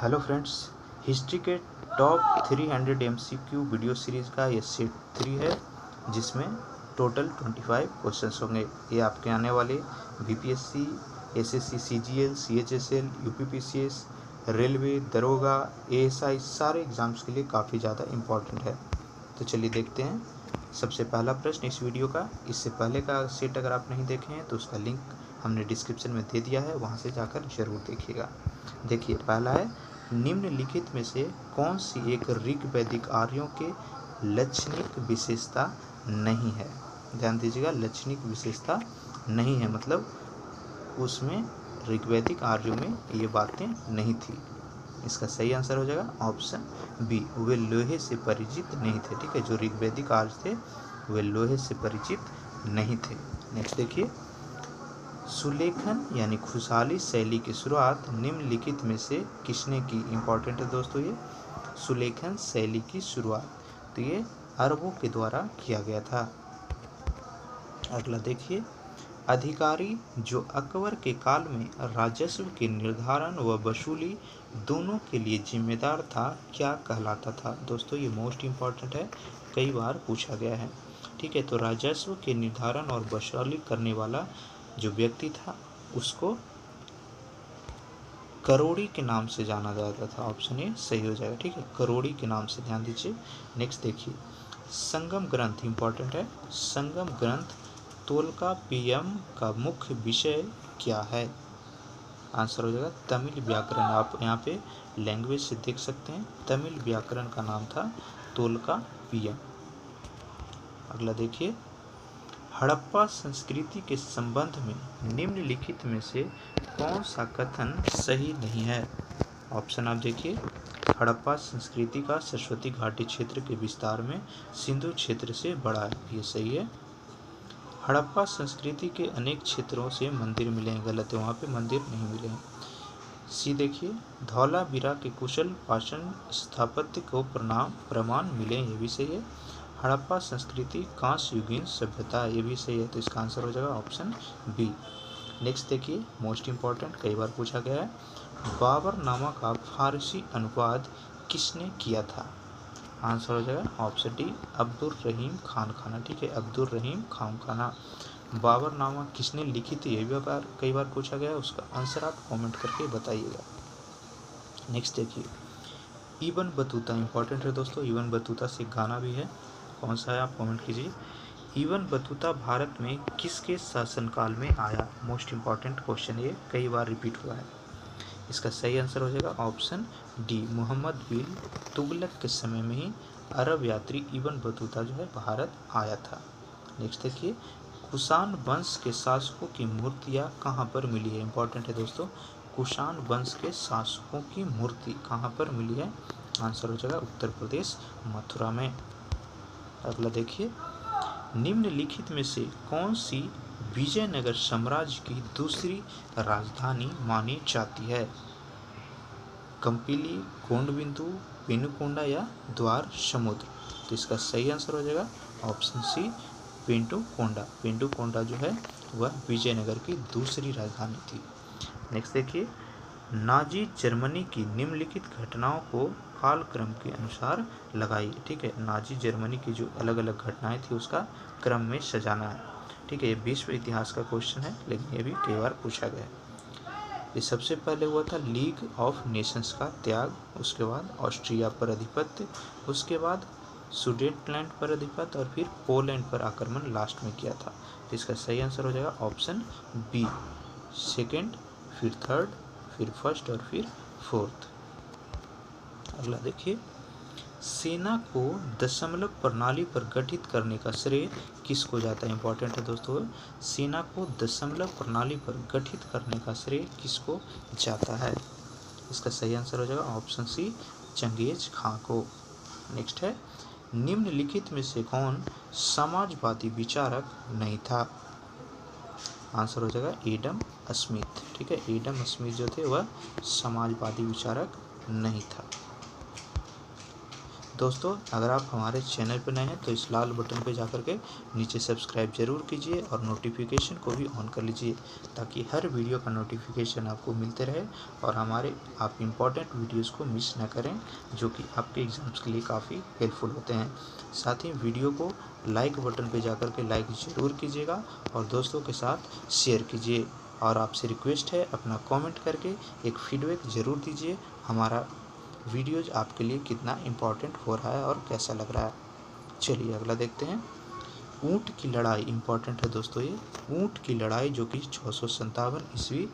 Hello friends, history के top 300 MCQ video series का ये सेट 3 है, जिसमें टोटल 25 क्वेश्चंस होंगे। ये आपके आने वाले BPSC, SSC, CGL, CHSL, UPPCS, railway, दरोगा, ASI सारे एग्ज़ाम्स के लिए काफ़ी ज़्यादा इम्पॉर्टेंट है। तो चलिए देखते हैं। सबसे पहला प्रश्न इस वीडियो का, इससे पहले का सेट अगर आप नहीं देखे हैं तो उसका लिंक हमने डिस्क्रिप्शन में दे दिया है, वहाँ से जाकर ज़रूर देखिएगा। देखिए, पहला है, निम्नलिखित में से कौन सी एक ऋग वैदिक आर्यों के लक्षणिक विशेषता नहीं है। ध्यान दीजिएगा, लक्षणिक विशेषता नहीं है मतलब उसमें ऋग्वैदिक आर्यों में ये बातें नहीं थी। इसका सही आंसर हो जाएगा ऑप्शन बी, वे लोहे से परिचित नहीं थे। ठीक है, जो ऋग्वैदिक आर्य थे वे लोहे से परिचित नहीं थे। नेक्स्ट देखिए, सुलेखन यानी खुशहाली शैली की शुरुआत निम्नलिखित में से किसने की। इंपॉर्टेंट है दोस्तों ये सुलेखन शैली की शुरुआत, तो ये अरबों के द्वारा किया गया था। अगला देखिए, अधिकारी जो अकबर के काल में राजस्व के निर्धारण व वसूली दोनों के लिए जिम्मेदार था, क्या कहलाता था। दोस्तों ये मोस्ट इम्पॉर्टेंट है, कई बार पूछा गया है। ठीक है, तो राजस्व के निर्धारण और वसूली करने वाला जो व्यक्ति था उसको करोड़ी के नाम से जाना जाता था। ऑप्शन ए सही हो जाएगा। ठीक है, करोड़ी के नाम से, ध्यान दीजिए। नेक्स्ट देखिए, संगम ग्रंथ इंपॉर्टेंट है। संगम ग्रंथ तोल्काप्पियम का मुख्य विषय क्या है। आंसर हो जाएगा तमिल व्याकरण। आप यहाँ पे लैंग्वेज से देख सकते हैं, तमिल व्याकरण का नाम था तोल्काप्पियम। अगला देखिए, हड़प्पा संस्कृति के संबंध में निम्नलिखित में से कौन सा कथन सही नहीं है। ऑप्शन आप देखिए, हड़प्पा संस्कृति का सरस्वती घाटी क्षेत्र के विस्तार में सिंधु क्षेत्र से बड़ा है, ये सही है। हड़प्पा संस्कृति के अनेक क्षेत्रों से मंदिर मिले हैं, गलत है, वहाँ पे मंदिर नहीं मिले हैं। सी देखिए, धौलावीरा के कुशल पाषाण स्थापत्य को प्रमाण मिले, ये भी सही है। हड़प्पा संस्कृति कांस्य युगीन सभ्यता, ये भी सही है, तो इसका आंसर हो जाएगा ऑप्शन बी। नेक्स्ट देखिए, मोस्ट इम्पॉर्टेंट, कई बार पूछा गया है, बाबरनामा का फारसी अनुवाद किसने किया था। आंसर हो जाएगा ऑप्शन डी, अब्दुल रहीम खान खाना। ठीक है, अब्दुल रहीम खान खाना। बाबरनामा किसने लिखी थी, ये भी कई बार पूछा गया है, उसका आंसर आप कमेंट करके बताइएगा। नेक्स्ट देखिए, इब्न बतूता इंपॉर्टेंट है दोस्तों, इब्न बतूता से गाना भी है, कौन सा है आप कमेंट कीजिए। इब्न बतूता भारत में किसके शासनकाल में आया। मोस्ट इम्पॉर्टेंट क्वेश्चन, ये कई बार रिपीट हुआ है। इसका सही आंसर हो जाएगा ऑप्शन डी, मोहम्मद बिन तुगलक के समय में ही अरब यात्री इब्न बतूता जो है भारत आया था। नेक्स्ट देखिए, कुषाण वंश के शासकों की मूर्तियाँ कहाँ पर मिली है। इंपॉर्टेंट है दोस्तों, कुषाण वंश के शासकों की मूर्ति कहाँ पर मिली है। आंसर हो जाएगा उत्तर प्रदेश, मथुरा में। अगला देखिए, निम्नलिखित में से कौन सी विजयनगर साम्राज्य की दूसरी राजधानी मानी जाती है। कंपिली, गोंडबिंदु, पेनुकोंडा या द्वार समुद्र। तो इसका सही आंसर हो जाएगा ऑप्शन सी, पेंटुकोंडा। पेंटुकोंडा जो है वह विजयनगर की दूसरी राजधानी थी। नेक्स्ट देखिए, नाजी जर्मनी की निम्नलिखित घटनाओं को कालक्रम के अनुसार लगाई। ठीक है, नाजी जर्मनी की जो अलग अलग घटनाएं थी उसका क्रम में सजाना है। ठीक है, ये विश्व इतिहास का क्वेश्चन है, लेकिन ये भी कई बार पूछा गया है। ये सबसे पहले हुआ था लीग ऑफ नेशंस का त्याग, उसके बाद ऑस्ट्रिया पर अधिपत्य, उसके बाद सुडेटलैंड पर अधिपत्य और फिर पोलैंड पर आक्रमण लास्ट में किया था। तो इसका सही आंसर हो जाएगा ऑप्शन बी, सेकेंड, फिर थर्ड, फिर फर्स्ट और फिर फोर्थ। अगला देखिए, सेना को दशमलव प्रणाली पर गठित करने का श्रेय किसको जाता है। इंपॉर्टेंट है दोस्तों, सेना को दशमलव प्रणाली पर गठित करने का श्रेय किसको जाता है। इसका सही आंसर हो जाएगा ऑप्शन सी, चंगेज खां को। नेक्स्ट है, निम्नलिखित में से कौन समाजवादी विचारक नहीं था। आंसर हो जाएगा एडम स्मिथ। ठीक है, एडम स्मिथ जो थे वह समाजवादी विचारक नहीं था। दोस्तों अगर आप हमारे चैनल पर नए हैं तो इस लाल बटन पर जाकर के नीचे सब्सक्राइब जरूर कीजिए और नोटिफिकेशन को भी ऑन कर लीजिए ताकि हर वीडियो का नोटिफिकेशन आपको मिलते रहे और हमारे आप इम्पॉर्टेंट वीडियोस को मिस ना करें जो कि आपके एग्ज़ाम्स के लिए काफ़ी हेल्पफुल होते हैं। साथ ही वीडियो को लाइक बटन पर जाकर के लाइक ज़रूर कीजिएगा और दोस्तों के साथ शेयर कीजिए और आपसे रिक्वेस्ट है अपना कमेंट करके एक फीडबैक ज़रूर दीजिए हमारा वीडियोज आपके लिए कितना इम्पोर्टेंट हो रहा है और कैसा लग रहा है। चलिए अगला देखते हैं। ऊँट की लड़ाई इम्पोर्टेंट है दोस्तों। ये ऊँट की लड़ाई जो कि 657 ईस्वी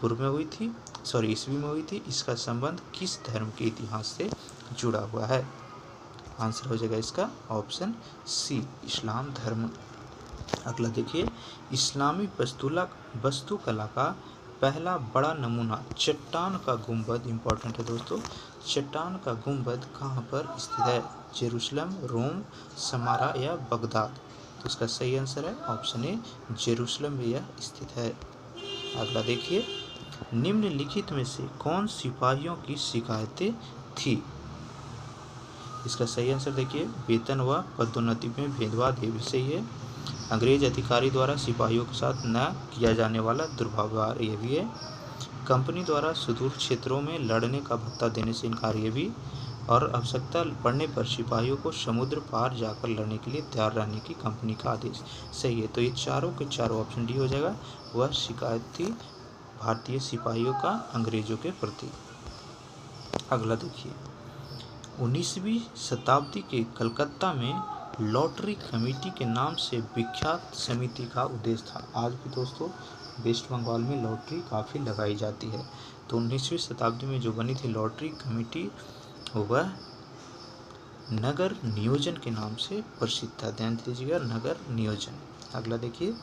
पूर्व में हुई थी, ईस्वी में हुई थी, इसका संबंध किस धर्म के इतिहास से जुड़ा हुआ है? आंसर हो जाएगा इसका ऑप्शन सी, इस्लाम धर्म। अगला देखिए, इस्लामी वास्तुकला का पहला बड़ा नमूना चट्टान का गुंबद इम्पोर्टेंट है दोस्तों। चट्टान का गुंबद कहाँ पर स्थित है? जेरूशलम, रोम, समारा या बगदाद? तो इसका सही आंसर है ऑप्शन ए, जेरूशलम में यह स्थित है। अगला देखिए, निम्नलिखित में से कौन सिपाहियों की शिकायतें थी? इसका सही आंसर देखिए, वेतन व पदोन्नति में भेदभाव ये भी सही है। अंग्रेज अधिकारी द्वारा सिपाहियों के साथ न किया जाने वाला दुर्व्यवहार ये भी है। कंपनी द्वारा सुदूर क्षेत्रों में लड़ने का भत्ता देने से इनकार ये भी, और आवश्यकता पड़ने पर सिपाहियों को समुद्र पार जाकर लड़ने के लिए तैयार रहने की कंपनी का आदेश सही है। तो ये चारों के चारों ऑप्शन डी हो जाएगा। वह शिकायत थी भारतीय सिपाहियों का अंग्रेजों के प्रति। अगला देखिए, 19वीं शताब्दी के कलकत्ता में लॉटरी कमेटी के नाम से विख्यात समिति का उद्देश्य था। आज भी दोस्तों वेस्ट बंगाल में लॉटरी काफ़ी लगाई जाती है। तो 19वीं शताब्दी में जो बनी थी लॉटरी कमेटी वह नगर नियोजन के नाम से प्रसिद्ध था। ध्यान दीजिएगा, नगर नियोजन। अगला देखिए,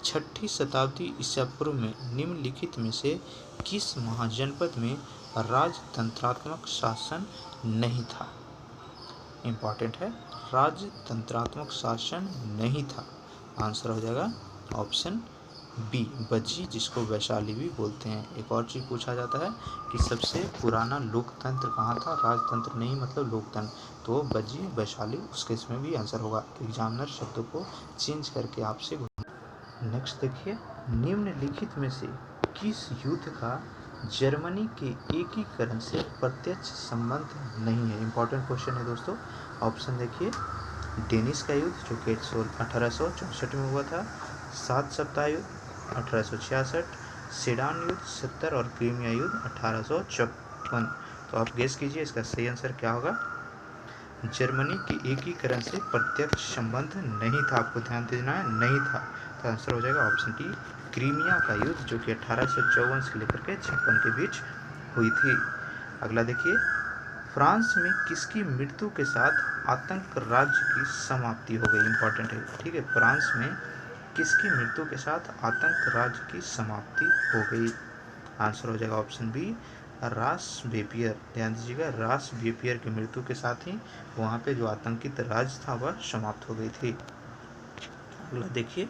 6ठी शताब्दी ईसा पूर्व में निम्नलिखित में से किस महाजनपद में राजतंत्रात्मक शासन नहीं था? इम्पॉर्टेंट है, राजतंत्रात्मक शासन नहीं था। आंसर हो जाएगा ऑप्शन बी, बज्जी, जिसको वैशाली भी बोलते हैं। एक और चीज़ पूछा जाता है कि सबसे पुराना लोकतंत्र कहाँ था? राजतंत्र नहीं मतलब लोकतंत्र, तो बज्जी वैशाली, उसके इसमें भी आंसर होगा। एग्जामिनर शब्दों को चेंज करके आपसे। नेक्स्ट देखिए, निम्नलिखित में से किस युद्ध का जर्मनी के एकीकरण से प्रत्यक्ष संबंध नहीं है? इंपॉर्टेंट क्वेश्चन है दोस्तों। ऑप्शन देखिए, डेनिस का युद्ध जो कि 1864 में हुआ था, 7 सप्ताह युद्ध 1866, सेडान युद्ध 70 और क्रीमिया युद्ध 1854। तो आप गेस कीजिए इसका सही आंसर क्या होगा? जर्मनी के एकीकरण से प्रत्यक्ष संबंध नहीं था। आपको ध्यान देना है, नहीं था। तो आंसर हो जाएगा ऑप्शन डी, क्रीमिया का युद्ध जो कि 1854 से लेकर के 56 के बीच हुई थी। अगला देखिए, फ्रांस में किसकी मृत्यु के साथ आतंक राज्य की समाप्ति हो गई? इंपॉर्टेंट है, ठीक है। फ्रांस में किसकी मृत्यु के साथ आतंक राज्य की समाप्ति हो गई? आंसर हो जाएगा ऑप्शन बी, रासबेपियर। ध्यान दीजिएगा, रासबेपियर की मृत्यु के साथ ही वहाँ पे जो आतंकित राज्य था वह समाप्त हो गई थी। अगला देखिए,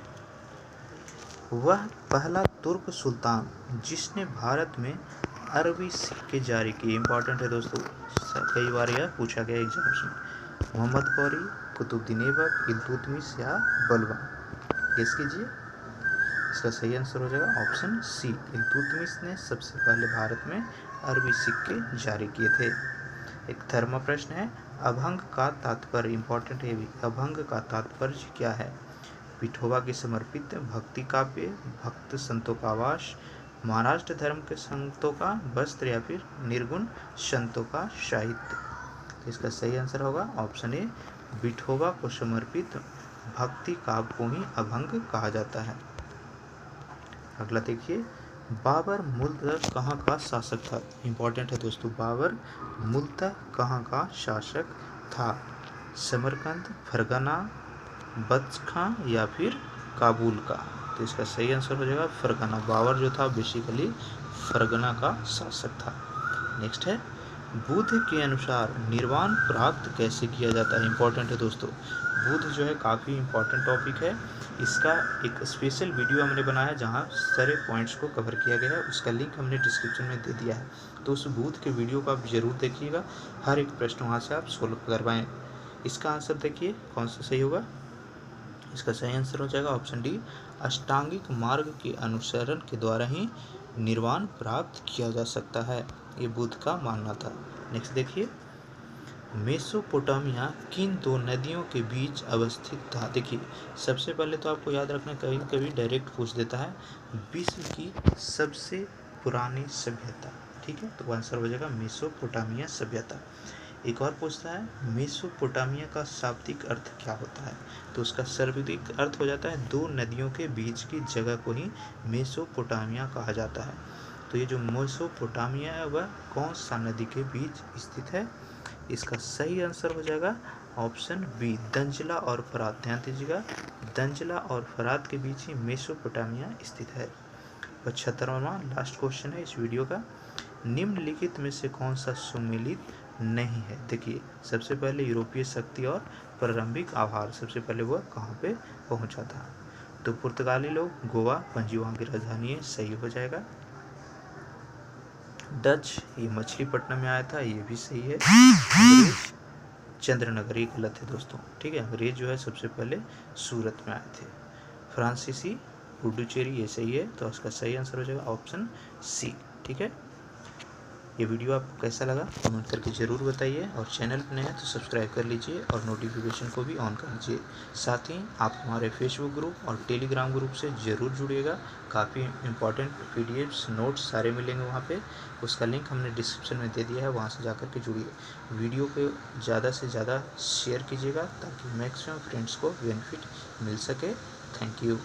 वह पहला तुर्क सुल्तान जिसने भारत में अरबी सिक्के जारी किए। इंपॉर्टेंट है दोस्तों, कई बार यह पूछा गया एग्जाम्स में। मोहम्मद गौरी, कुतुबुद्दीन ऐबक, इल्तुतमिश या बलबन? गेस कीजिए, इसका सही आंसर हो जाएगा ऑप्शन सी, इल्तुतमिश ने सबसे पहले भारत में अरबी सिक्के जारी किए थे। एक थर्मा प्रश्न है, अभंग का तात्पर्य, इंपॉर्टेंट है भी, अभंग का तात्पर्य क्या है? विठोबा के समर्पित, भक्ति काव्य, भक्त संतों का आवास, महाराष्ट्र धर्म के संतों का वस्त्र या फिर निर्गुण संतों का साहित्य? तो इसका सही आंसर होगा ऑप्शन ए, विठोबा को समर्पित भक्ति काव्य को ही अभंग कहा जाता है। अगला देखिए, बाबर मूलतः कहाँ का शासक था? इंपॉर्टेंट है दोस्तों, बाबर मूलतः कहाँ का शासक था? समरकंद, फरगना, बख्तियार या फिर काबुल का? तो इसका सही आंसर हो जाएगा फरगना। बाबर जो था बेसिकली फरगना का शासक था। नेक्स्ट है, बुद्ध के अनुसार निर्वाण प्राप्त कैसे किया जाता है? इंपॉर्टेंट है दोस्तों, बुद्ध जो है काफ़ी इंपॉर्टेंट टॉपिक है। इसका एक स्पेशल वीडियो हमने बनाया जहां सारे पॉइंट्स को कवर किया गया है, उसका लिंक हमने डिस्क्रिप्शन में दे दिया है। तो उस बुद्ध के वीडियो को आप जरूर देखिएगा, हर एक प्रश्न वहां से आप सोल्व करवाएं। इसका आंसर देखिए कौन सा सही होगा। इसका सही आंसर हो जाएगा ऑप्शन डी, अष्टांगिक मार्ग के अनुसरण के द्वारा ही निर्वाण प्राप्त किया जा सकता है, ये बुद्ध का मानना था। नेक्स्ट देखिए, मेसोपोटामिया किन दो नदियों के बीच अवस्थित था। देखिए सबसे पहले तो आपको याद रखना, कभी कभी डायरेक्ट पूछ देता है विश्व की सबसे पुरानी सभ्यता, ठीक है, तो आंसर हो जाएगा मेसोपोटामिया सभ्यता। एक और पूछता है मेसोपोटामिया का शाब्दिक अर्थ क्या होता है, तो उसका शाब्दिक अर्थ हो जाता है दो नदियों के बीच की जगह को ही मेसोपोटामिया कहा जाता है। तो ये जो मेसोपोटामिया है वह कौन सा नदी के बीच स्थित है, इसका सही आंसर हो जाएगा ऑप्शन बी, दंजला और फरात। ध्यान दीजिएगा, दंजला और फरात के बीच ही मेसोपोटामिया स्थित है। 75वां लास्ट क्वेश्चन है इस वीडियो का, निम्नलिखित में से कौन सा सुमेलित नहीं है। देखिए सबसे पहले यूरोपीय शक्ति और प्रारंभिक आभार, सबसे पहले वह कहाँ पे पहुंचा था, तो पुर्तगाली लोग गोवा पणजी वहाँ की राजधानी है, सही हो जाएगा। डच ये मछलीपट्टनम में आया था, ये भी सही है। अंग्रेज चंद्रनगर, ये गलत है दोस्तों, ठीक है, अंग्रेज जो है सबसे पहले सूरत में आए थे। फ्रांसीसी पुडुचेरी, ये सही है, तो इसका सही आंसर हो जाएगा ऑप्शन सी, ठीक है। ये वीडियो आपको कैसा लगा कमेंट करके ज़रूर बताइए, और चैनल पर नए हैं तो सब्सक्राइब कर लीजिए और नोटिफिकेशन को भी ऑन कर लीजिए। साथ ही आप हमारे फेसबुक ग्रुप और टेलीग्राम ग्रुप से ज़रूर जुड़िएगा, काफ़ी इंपॉर्टेंट पीडीएफ्स नोट्स सारे मिलेंगे वहाँ पे, उसका लिंक हमने डिस्क्रिप्शन में दे दिया है, वहाँ से जा कर के जुड़िए। वीडियो को ज़्यादा से ज़्यादा शेयर कीजिएगा ताकि मैक्सिमम फ्रेंड्स को बेनिफिट मिल सके। Thank you.